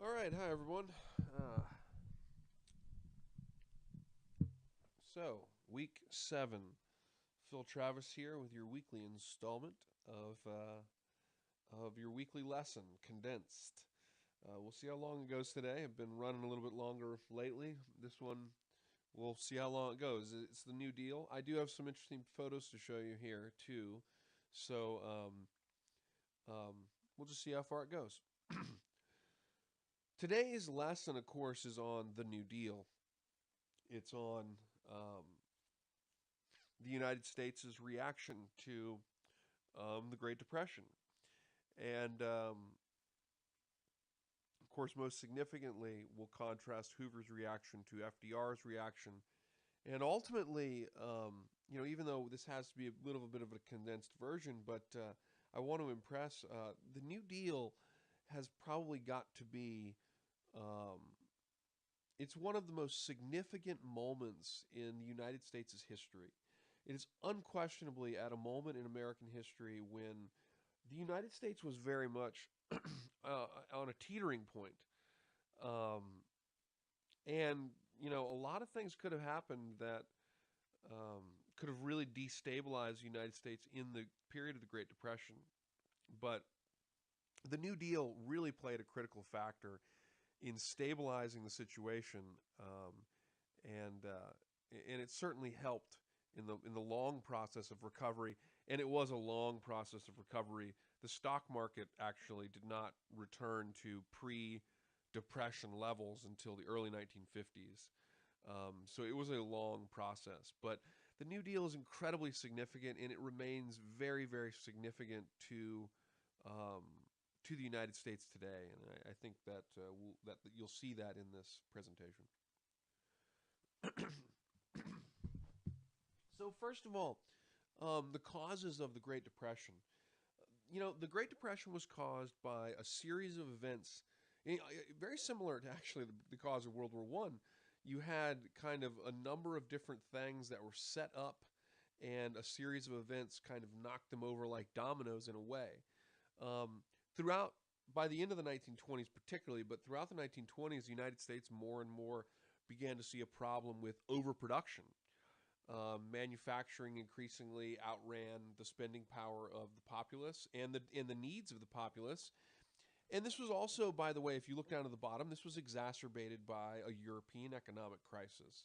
All right, hi everyone. Uh, week 7. Phil Travis here with your weekly installment of your weekly lesson, condensed. We'll see how long it goes today. I've been running a little bit longer lately. This one, we'll see how long it goes. It's the new deal. I do have some interesting photos to show you here too. So um, we'll just see how far it goes. Today's lesson, of course, is on the New Deal. It's on um, the United States' reaction to the Great Depression. And of course, most significantly, we'll contrast Hoover's reaction to FDR's reaction. And ultimately, even though this has to be a little bit of a condensed version, but I want to impress the New Deal has probably got to be um, it's one of the most significant moments in the United States' history. It is unquestionably at a moment in American history when the United States was very much on a teetering point. Um, and, a lot of things could have happened that um, could have really destabilized the United States in the period of the Great Depression. But the New Deal really played a critical factor in stabilizing the situation, um, and it certainly helped in the long process of recovery. And it was a long process of recovery. The stock market actually did not return to pre-depression levels until the early 1950s. So it was a long process, but the New Deal is incredibly significant, and it remains very, very significant um, to the United States today. And I think that that you'll see that in this presentation. So first of all, the causes of the Great Depression. The Great Depression was caused by a series of events, very similar to actually the cause of World War One. You had kind of a number of different things that were set up, and a series of events kind of knocked them over like dominoes in a way. Um, throughout, by the end of the 1920s, particularly, but throughout the 1920s, the United States more and more began to see a problem with overproduction. Manufacturing increasingly outran the spending power of the populace and the needs of the populace. And this was also, by the way, if you look down to the bottom, this was exacerbated by a European economic crisis.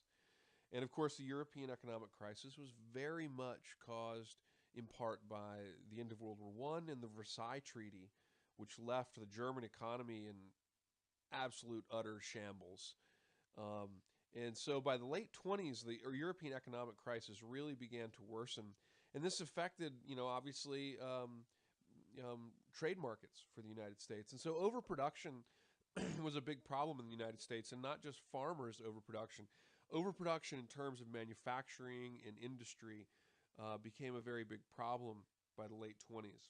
And of course, the European economic crisis was very much caused in part by the end of World War One and the Versailles Treaty, which left the German economy in absolute utter shambles. Um, and so by the late 20s, the European economic crisis really began to worsen. And this affected, obviously, trade markets for the United States. And so overproduction was a big problem in the United States, and not just farmers' overproduction. Overproduction in terms of manufacturing and industry became a very big problem by the late 20s.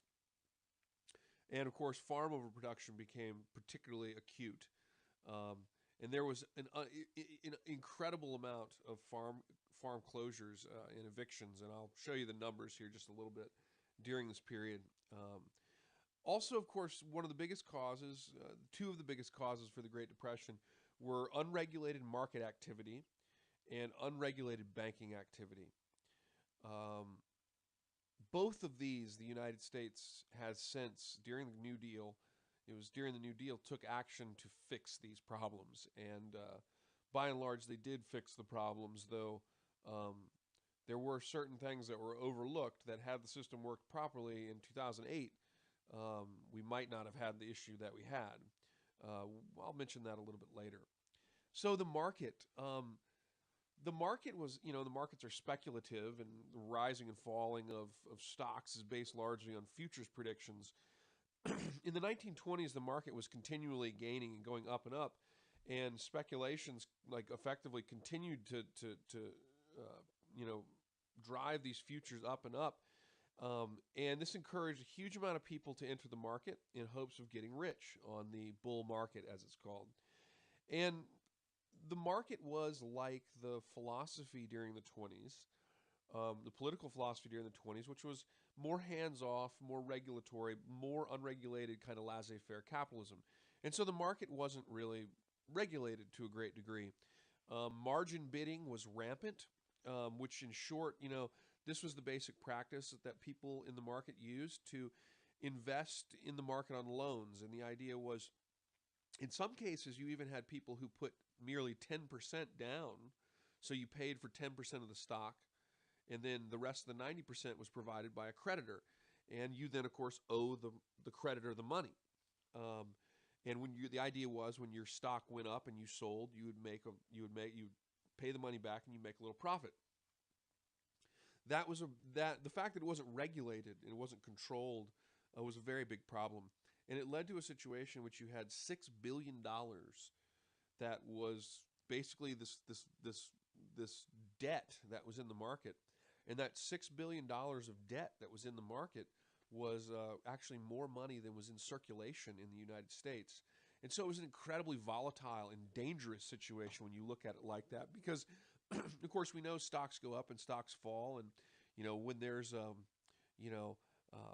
And of course, farm overproduction became particularly acute. Um, and there was an incredible amount of farm closures and evictions, and I'll show you the numbers here just a little bit during this period. Also, of course, one of the biggest causes, two of the biggest causes for the Great Depression were unregulated market activity and unregulated banking activity. Um, Both of these, the United States has since, during the New Deal, it was during the New Deal, took action to fix these problems. And by and large, they did fix the problems, though um, there were certain things that were overlooked that had the system worked properly in 2008, we might not have had the issue that we had. I'll mention that a little bit later. So the market was, the markets are speculative, and the rising and falling of stocks is based largely on futures predictions. In the 1920s, the market was continually gaining and going up and up, and speculations like effectively continued to uh, you know drive these futures up and up. And this encouraged a huge amount of people to enter the market in hopes of getting rich on the bull market, as it's called. And the market was like the philosophy during the 20s, the political philosophy during the 20s, which was more hands off, more regulatory, more unregulated kind of laissez faire capitalism. And so the market wasn't really regulated to a great degree. Margin bidding was rampant, which in short, this was the basic practice that people in the market used to invest in the market on loans. And the idea was, in some cases, you even had people who put merely 10% down. So you paid for 10% of the stock, and then the rest of the 90% was provided by a creditor. And you then, of course, owe the creditor the money. And the idea was when your stock went up and you sold, you pay the money back and you make a little profit. The fact that it wasn't regulated and it wasn't controlled was a very big problem, and it led to a situation in which you had $6 billion that was basically this debt that was in the market, and that $6 billion of debt that was in the market was actually more money than was in circulation in the United States. And so it was an incredibly volatile and dangerous situation when you look at it like that, because of course we know stocks go up and stocks fall, and when there's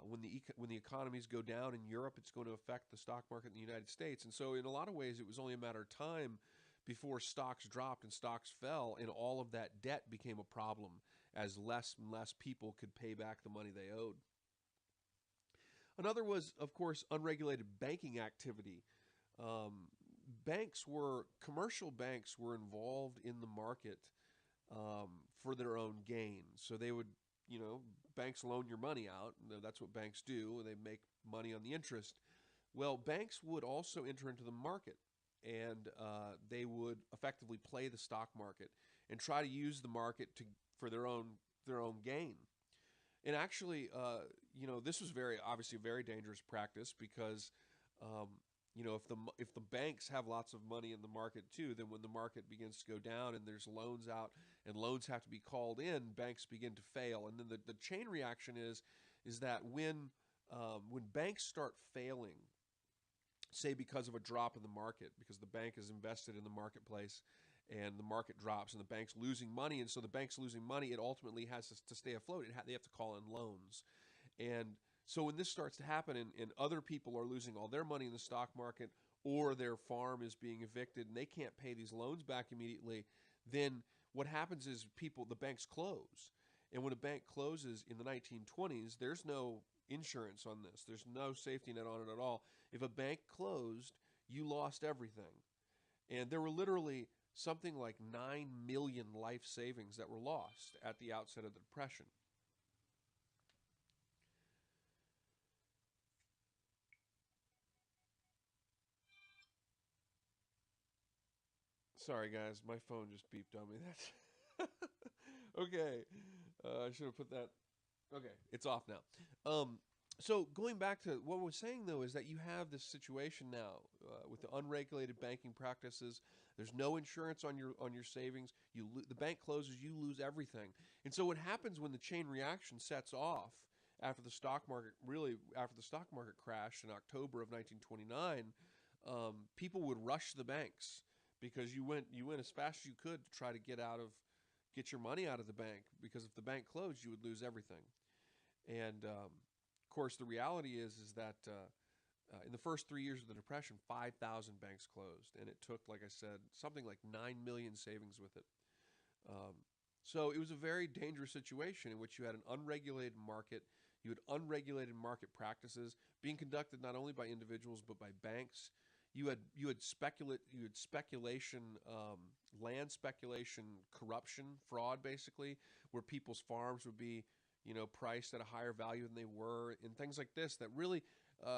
when the economies go down in Europe, it's going to affect the stock market in the United States. And so in a lot of ways, it was only a matter of time before stocks dropped and stocks fell, and all of that debt became a problem as less and less people could pay back the money they owed. Another was, of course, unregulated banking activity. Commercial banks were involved in the market for their own gain. So they would, banks loan your money out. That's what banks do. They make money on the interest. Well, banks would also enter into the market, and they would effectively play the stock market and try to use the market for their own gain. And actually, this was obviously a very dangerous practice, because if the banks have lots of money in the market too, then when the market begins to go down and there's loans out and loans have to be called in, banks begin to fail. And then the chain reaction is that when banks start failing, say because of a drop in the market, because the bank is invested in the marketplace and the market drops and the bank's losing money, and so the bank's losing money, it ultimately has to stay afloat. They have to call in loans. And so when this starts to happen and other people are losing all their money in the stock market, or their farm is being evicted and they can't pay these loans back immediately, then what happens is the banks close. And when a bank closes in the 1920s, there's no insurance on this. There's no safety net on it at all. If a bank closed, you lost everything. And there were literally something like 9 million life savings that were lost at the outset of the Depression. Sorry, guys, my phone just beeped on me. That's okay. I should have put that. Okay, it's off now. So going back to what we're saying, though, is that you have this situation now with the unregulated banking practices. There's no insurance on your savings. The bank closes, you lose everything. And so what happens when the chain reaction sets off after the stock market crashed in October of 1929? People would rush the banks, because you went as fast as you could to try to get your money out of the bank, because if the bank closed, you would lose everything. And of course, the reality is that in the first 3 years of the Depression, 5,000 banks closed, and it took, like I said, something like 9 million savings with it. So it was a very dangerous situation in which you had an unregulated market. You had unregulated market practices being conducted not only by individuals but by banks. You had speculation, land speculation, corruption, fraud, basically, where people's farms would be, priced at a higher value than they were, and things like this. That really,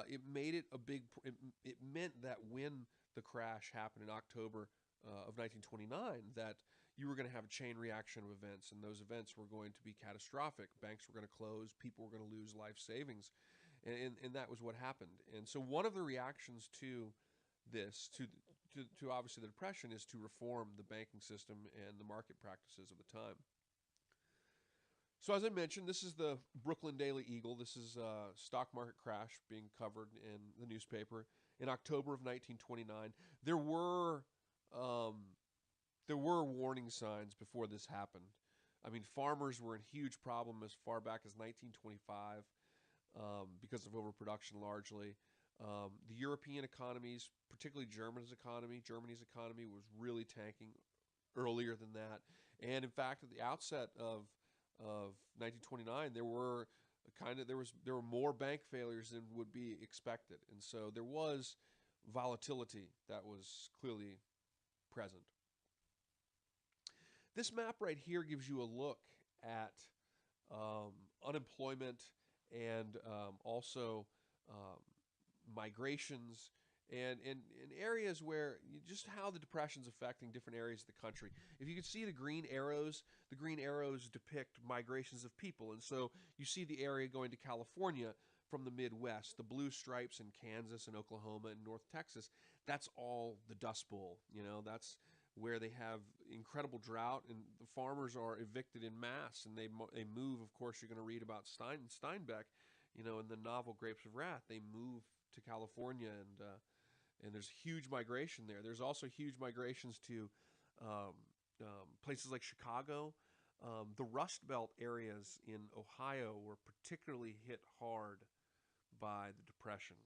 it made it a big. It meant that when the crash happened in October of 1929, that you were going to have a chain reaction of events, and those events were going to be catastrophic. Banks were going to close, people were going to lose life savings, and that was what happened. And so one of the reactions to this, to obviously the Depression, is to reform the banking system and the market practices of the time. So as I mentioned, this is the Brooklyn Daily Eagle. This is a stock market crash being covered in the newspaper in October of 1929. There were warning signs before this happened. I mean, farmers were in huge problem as far back as 1925 because of overproduction largely. The European economies, particularly Germany's economy was really tanking earlier than that. And in fact, at the outset of 1929, there were more bank failures than would be expected, and so there was volatility that was clearly present. This map right here gives you a look at unemployment and also um, migrations and areas where just how the depression's affecting different areas of the country. If you can see the green arrows depict migrations of people, and so you see the area going to California from the Midwest, the blue stripes in Kansas and Oklahoma and North Texas. That's all the Dust Bowl. That's where they have incredible drought, and the farmers are evicted in mass, and they move. Of course, you're going to read about Steinbeck, in the novel Grapes of Wrath. They move to California, and there's huge migration there. There's also huge migrations to places like Chicago. The Rust Belt areas in Ohio were particularly hit hard by the Depression.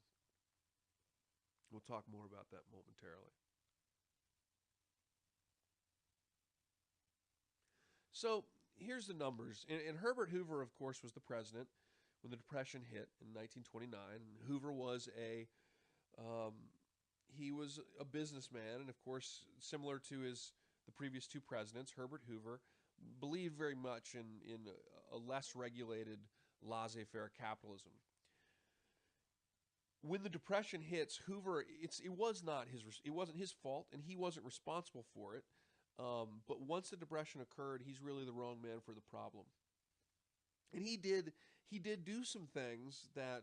We'll talk more about that momentarily. So here's the numbers. And Herbert Hoover, of course, was the president when the Depression hit in 1929. Hoover was um, he was a businessman, and of course, similar to the previous two presidents, Herbert Hoover believed very much in a less regulated, laissez-faire capitalism. When the Depression hits, Hoover, it wasn't his fault, and he wasn't responsible for it. But once the Depression occurred, he's really the wrong man for the problem. And he did do some things that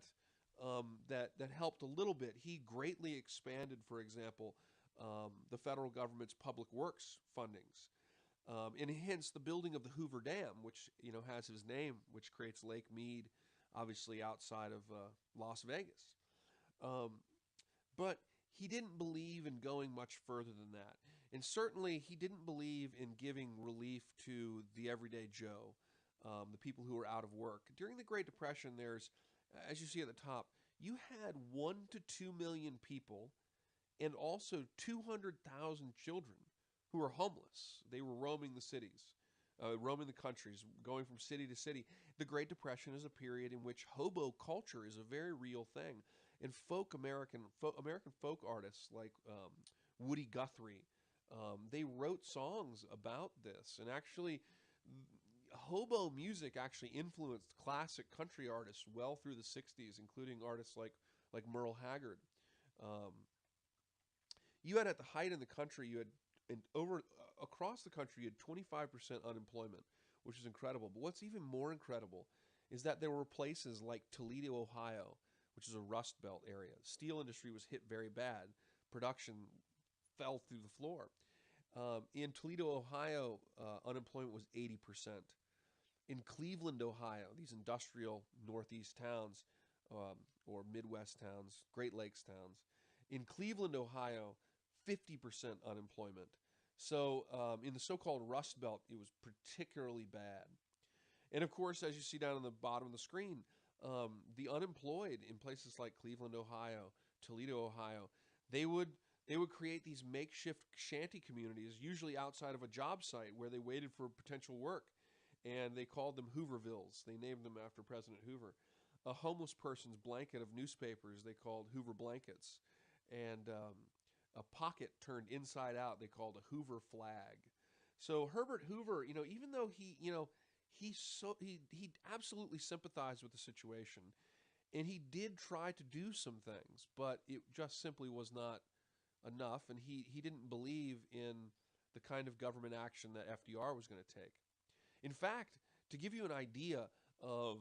helped a little bit. He greatly expanded, for example, the federal government's public works fundings, and hence the building of the Hoover Dam, which has his name, which creates Lake Mead, obviously outside of Las Vegas. Um, but he didn't believe in going much further than that. And certainly he didn't believe in giving relief to the everyday Joe, the people who were out of work. During the Great Depression, as you see at the top, you had 1 to 2 million people and also 200,000 children who were homeless. They were roaming the cities, roaming the countries, going from city to city. The Great Depression is a period in which hobo culture is a very real thing. And American folk artists like Woody Guthrie, they wrote songs about this. And actually, hobo music actually influenced classic country artists well through the 60s, including artists like Merle Haggard. Um, you had at the height in the country, across the country, you had 25% unemployment, which is incredible. But what's even more incredible is that there were places like Toledo, Ohio, which is a Rust Belt area. The steel industry was hit very bad. Production fell through the floor. In Toledo, Ohio, unemployment was 80%. In Cleveland, Ohio, these industrial northeast towns or Midwest towns, Great Lakes towns, in Cleveland, Ohio, 50% unemployment. So in the so-called Rust Belt, it was particularly bad. And of course, as you see down on the bottom of the screen, the unemployed in places like Cleveland, Ohio, Toledo, Ohio, they would create these makeshift shanty communities, usually outside of a job site where they waited for potential work, and they called them Hoovervilles. They named them after President Hoover. A homeless person's blanket of newspapers they called Hoover blankets, and a pocket turned inside out they called a Hoover flag. So Herbert Hoover, even though he absolutely sympathized with the situation, and he did try to do some things, but it just simply was not enough, and he didn't believe in the kind of government action that FDR was going to take. In fact, to give you an idea of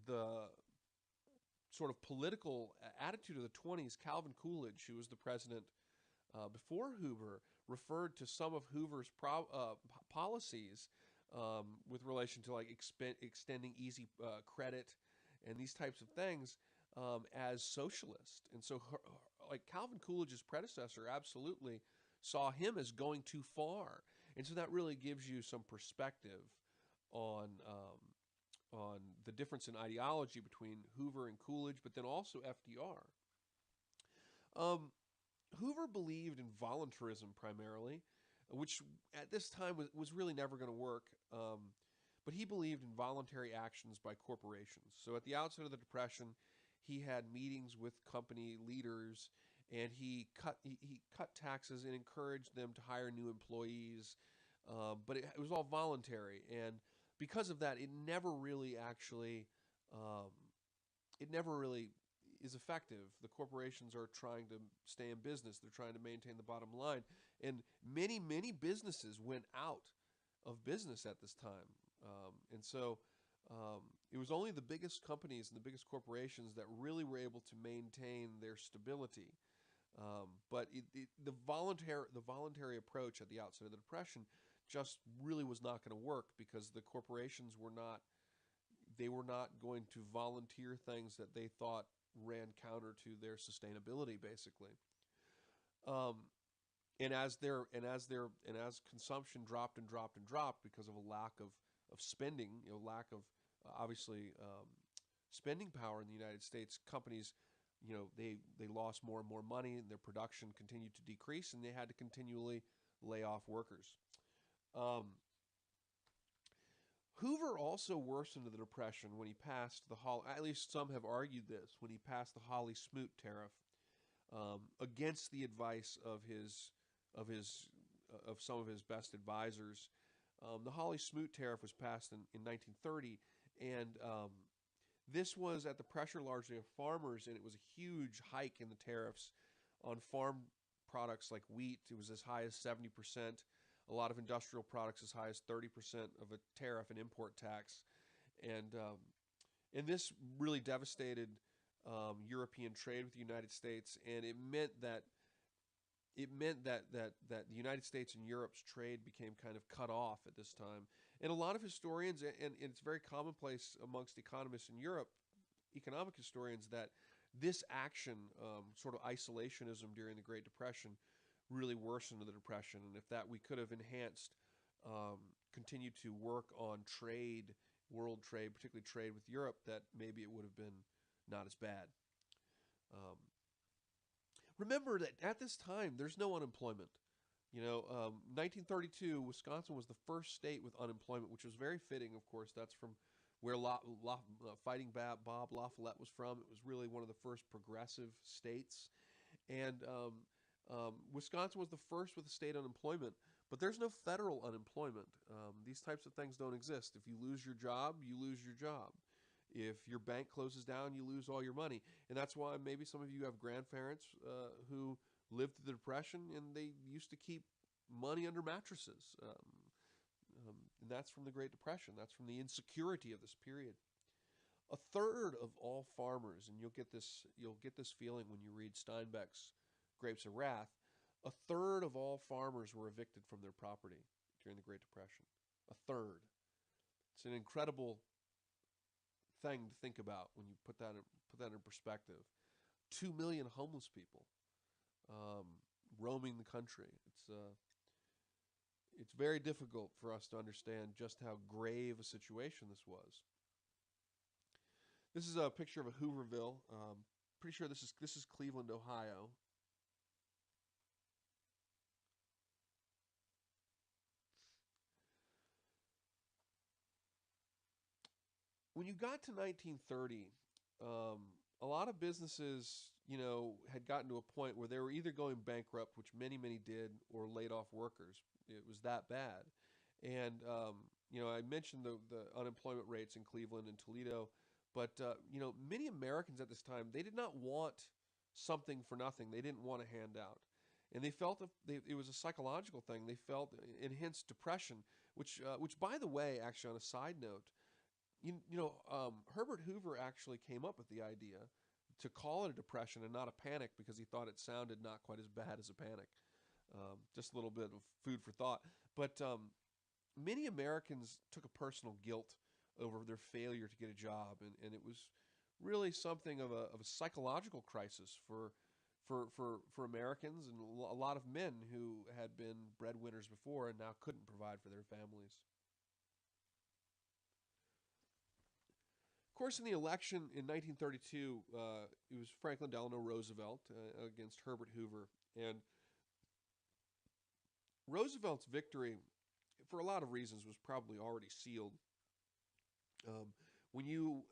the sort of political attitude of the 20s, Calvin Coolidge, who was the president before Hoover, referred to some of Hoover's policies with relation to like extending easy credit and these types of things as socialist. And so like Calvin Coolidge's predecessor absolutely saw him as going too far. And so that really gives you some perspective on the difference in ideology between Hoover and Coolidge, but then also FDR. Um, Hoover believed in voluntarism primarily, which at this time was really never going to work. But he believed in voluntary actions by corporations. So at the outset of the Depression, he had meetings with company leaders, and he cut taxes and encouraged them to hire new employees. But it was all voluntary, and because of that, um, it never really is effective. The corporations are trying to stay in business. They're trying to maintain the bottom line. And many businesses went out of business at this time. And so it was only the biggest companies and the biggest corporations that really were able to maintain their stability. The voluntary approach at the outset of the Depression just really was not going to work because the corporations were not going to volunteer things that they thought ran counter to their sustainability, basically. Um, and as consumption dropped and dropped and dropped because of a lack of spending, lack of obviously spending power in the United States, companies, they lost more and more money, and their production continued to decrease, and they had to continually lay off workers. Um, Hoover also worsened the Depression when he passed at least some have argued this, when he passed the Hawley-Smoot tariff, against the advice of his of some of his best advisors. The Hawley-Smoot tariff was passed in 1930, and this was at the pressure largely of farmers, and it was a huge hike in the tariffs on farm products like wheat. It was as high as 70%. A lot of industrial products as high as 30% of a tariff and import tax, and this really devastated European trade with the United States, and it meant that the United States and Europe's trade became kind of cut off at this time. And a lot of historians, and it's very commonplace amongst economists in Europe, economic historians, that this action, sort of isolationism during the Great Depression, really worsened the Depression. And if that we could have enhanced, continued to work on trade, world trade, particularly trade with Europe, that maybe it would have been not as bad. Um, Remember that at this time, there's no unemployment. 1932, Wisconsin was the first state with unemployment, which was very fitting, of course. That's from where Fighting Bob La Follette was from. It was really one of the first progressive states. And Wisconsin was the first with state unemployment, but there's no federal unemployment. These types of things don't exist. If you lose your job, you lose your job. If your bank closes down, you lose all your money. And that's why maybe some of you have grandparents who lived through the Depression, and they used to keep money under mattresses. And that's from the Great Depression. That's from the insecurity of this period. A third of all farmers, and you'll get this feeling when you read Steinbeck's Grapes of Wrath, a third of all farmers were evicted from their property during the Great Depression. A third. It's an incredible thing to think about when you put that in perspective. 2 million homeless people roaming the country. It's very difficult for us to understand just how grave a situation this was. This is a picture of a Hooverville. Pretty sure this is Cleveland, Ohio. When you got to 1930, a lot of businesses, had gotten to a point where they were either going bankrupt, which many did, or laid off workers. It was that bad. And, I mentioned the unemployment rates in Cleveland and Toledo, but, many Americans at this time, they did not want something for nothing. They didn't want a handout. And they felt it was a psychological thing. They felt, and hence depression, which by the way, actually on a side note, Herbert Hoover actually came up with the idea to call it a depression and not a panic because he thought it sounded not quite as bad as a panic. Just a little bit of food for thought. But many Americans took a personal guilt over their failure to get a job, and it was really something of a psychological crisis for Americans and a lot of men who had been breadwinners before and now couldn't provide for their families. course, in the election in 1932, it was Franklin Delano Roosevelt against Herbert Hoover. And Roosevelt's victory, for a lot of reasons, was probably already sealed. Um, when you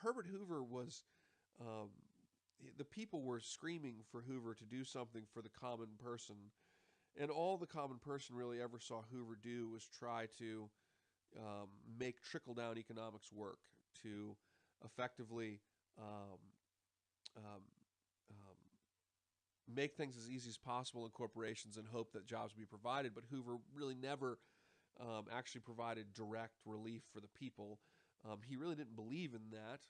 Herbert Hoover was um, the people were screaming for Hoover to do something for the common person, and all the common person really ever saw Hoover do was try to make trickle down economics work, to effectively um, um, um, make things as easy as possible in corporations and hope that jobs would be provided. But Hoover really never actually provided direct relief for the people. He really didn't believe in that.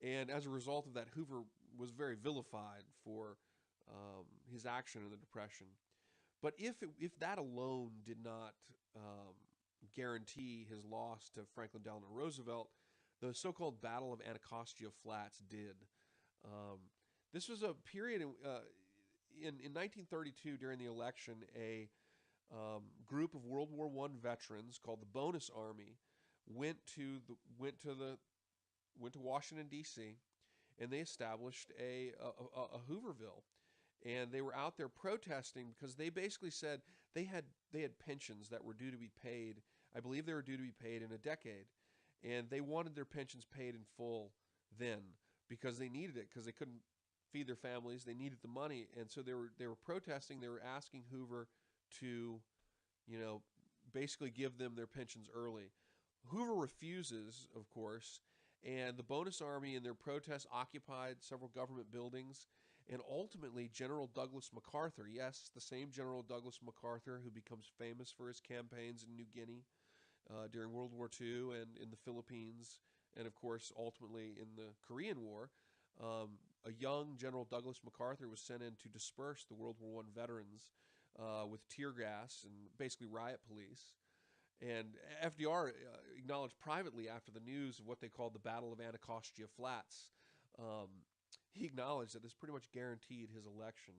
And as a result of that, Hoover was very vilified for his action in the Depression. But if that alone did not guarantee his loss to Franklin Delano Roosevelt, the so-called Battle of Anacostia Flats did. Um, this was a period in 1932 during the election. A group of World War I veterans called the Bonus Army went to Washington D.C. and they established a Hooverville, and they were out there protesting because they basically said they had pensions that were due to be paid. I believe they were due to be paid in a decade, and they wanted their pensions paid in full then because they needed it because they couldn't feed their families. They needed the money, and so they were protesting. They were asking Hoover to, basically give them their pensions early. Hoover refuses, of course, and the Bonus Army in their protests occupied several government buildings, and ultimately General Douglas MacArthur, yes, the same General Douglas MacArthur who becomes famous for his campaigns in New Guinea during World War II and in the Philippines, and of course ultimately in the Korean War, a young General Douglas MacArthur was sent in to disperse the World War I veterans with tear gas and basically riot police. And FDR acknowledged privately after the news of what they called the Battle of Anacostia Flats. He acknowledged that this pretty much guaranteed his election.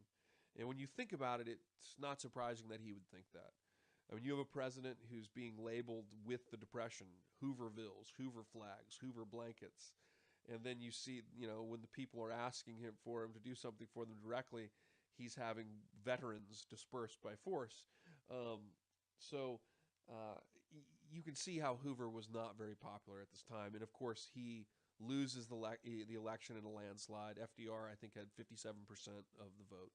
And when you think about it, it's not surprising that he would think that. I mean, you have a president who's being labeled with the Depression, Hoovervilles, Hoover flags, Hoover blankets. And then you see, when the people are asking him to do something for them directly, he's having veterans dispersed by force. So you can see how Hoover was not very popular at this time. And of course, he loses the election in a landslide. FDR, I think, had 57% of the vote.